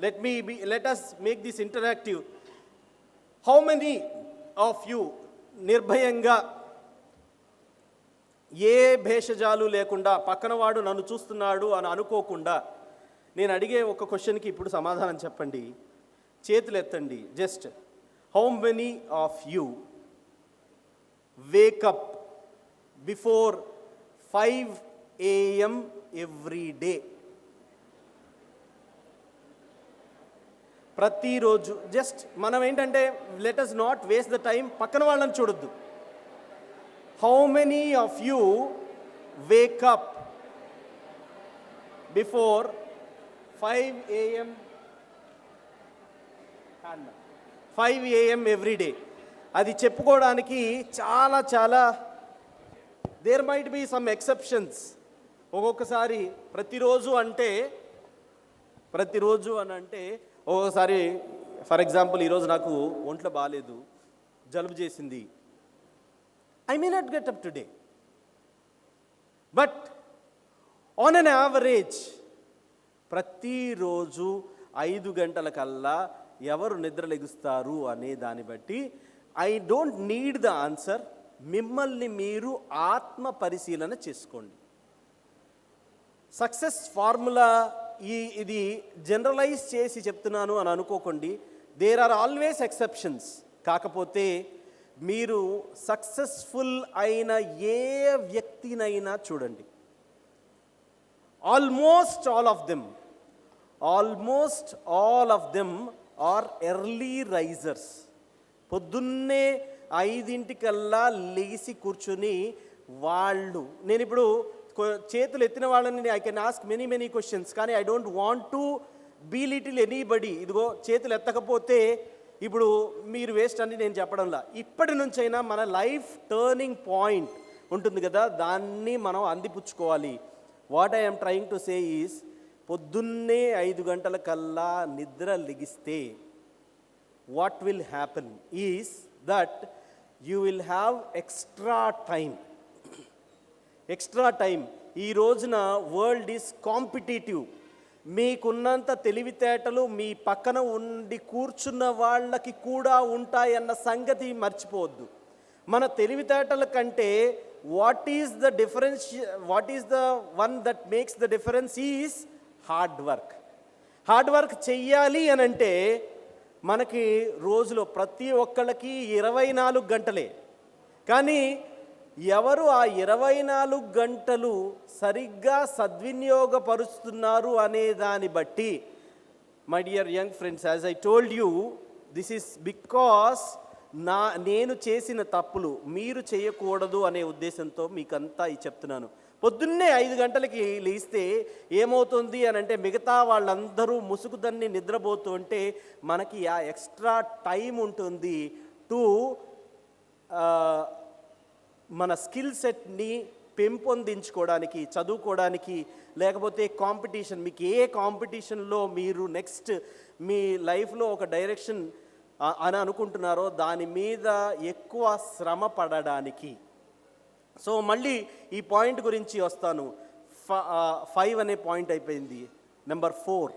let us make this interactive. How many of you నిర్భయంగా ఏ భేషజాలు లేకుండా పక్కనవాడు నన్ను చూస్తున్నాడు అని అనుకోకుండా నేను అడిగే ఒక క్వశ్చన్కి ఇప్పుడు సమాధానం చెప్పండి, చేతులు ఎత్తండి. Just how many of you wake up before 5 AM every day? ప్రతిరోజు. జస్ట్ మనం ఏంటంటే let us not waste the time, పక్కన వాళ్ళని చూడొద్దు. How many of you wake up before 5 AM 5 AM every day? అది చెప్పుకోవడానికి చాలా there might be some exceptions. ఒక్కొక్కసారి ప్రతిరోజు అని అంటే ఒక్కొక్కసారి ఫర్ ఎగ్జాంపుల్ ఈరోజు నాకు ఒంట్లో బాగాలేదు, జలుబు చేసింది, I may not get up today. But on an average ప్రతిరోజు 5 గంటలకల్లా ఎవరు నిద్ర లెగుస్తారు అనే దాన్ని బట్టి I don't need the answer. మిమ్మల్ని మీరు ఆత్మ పరిశీలన చేసుకోండి. సక్సెస్ ఫార్ములా ఇది జనరలైజ్ చేసి చెప్తున్నాను అని అనుకోకండి. There are always exceptions. కాకపోతే మీరు సక్సెస్ఫుల్ అయిన ఏ వ్యక్తినైనా చూడండి, almost all of them are early risers. పొద్దున్నే 5 లేచి కూర్చుని వాళ్ళు, నేను ఇప్పుడు చేతులు ఎత్తిన వాళ్ళని I can ask many questions, కానీ I don't want to belittle anybody. ఇదిగో చేతులు ఎత్తకపోతే ఇప్పుడు మీరు వేస్ట్ అని నేను చెప్పడంలా. ఇప్పటి నుంచైనా మన లైఫ్ టర్నింగ్ పాయింట్ ఉంటుంది కదా, దాన్ని మనం అందిపుచ్చుకోవాలి. What I'm trying to say is, పొద్దున్నే 5 గంటలకల్లా నిద్ర లెగిస్తే what will happen is that you will have extra time. ఈ రోజున వరల్డ్ ఈజ్ కాంపిటీటివ్. మీకున్నంత తెలివితేటలు మీ పక్కన ఉండి కూర్చున్న వాళ్ళకి కూడా ఉంటాయన్న సంగతి మర్చిపోవద్దు. మన తెలివితేటల కంటే what is the one that makes the difference is hard work చెయ్యాలి అని అంటే మనకి రోజులో ప్రతి ఒక్కళ్ళకి 24 గంటలే. కానీ ఎవరు ఆ 24 గంటలు సరిగ్గా సద్వినియోగపరుస్తున్నారు అనే దాన్ని బట్టి, my dear young friends, as I told you, this is because నేను చేసిన తప్పులు మీరు చేయకూడదు అనే ఉద్దేశంతో మీకంతా చెప్తున్నాను. పొద్దున్నే 5 గంటలకి లేస్తే ఏమవుతుంది అని అంటే, మిగతా వాళ్ళందరూ ముసుగుదన్ని నిద్రపోతూ ఉంటే మనకి ఆ ఎక్స్ట్రా టైం ఉంటుంది టు మన స్కిల్ సెట్ని పెంపొందించుకోవడానికి, చదువుకోవడానికి, లేకపోతే కాంపిటీషన్, మీకు ఏ కాంపిటీషన్లో మీరు నెక్స్ట్ మీ లైఫ్లో ఒక డైరెక్షన్ అని అనుకుంటున్నారో దాని మీద ఎక్కువ శ్రమ పడడానికి. సో మళ్ళీ ఈ పాయింట్ గురించి వస్తాను. 5 అనే పాయింట్ అయిపోయింది. నెంబర్ 4,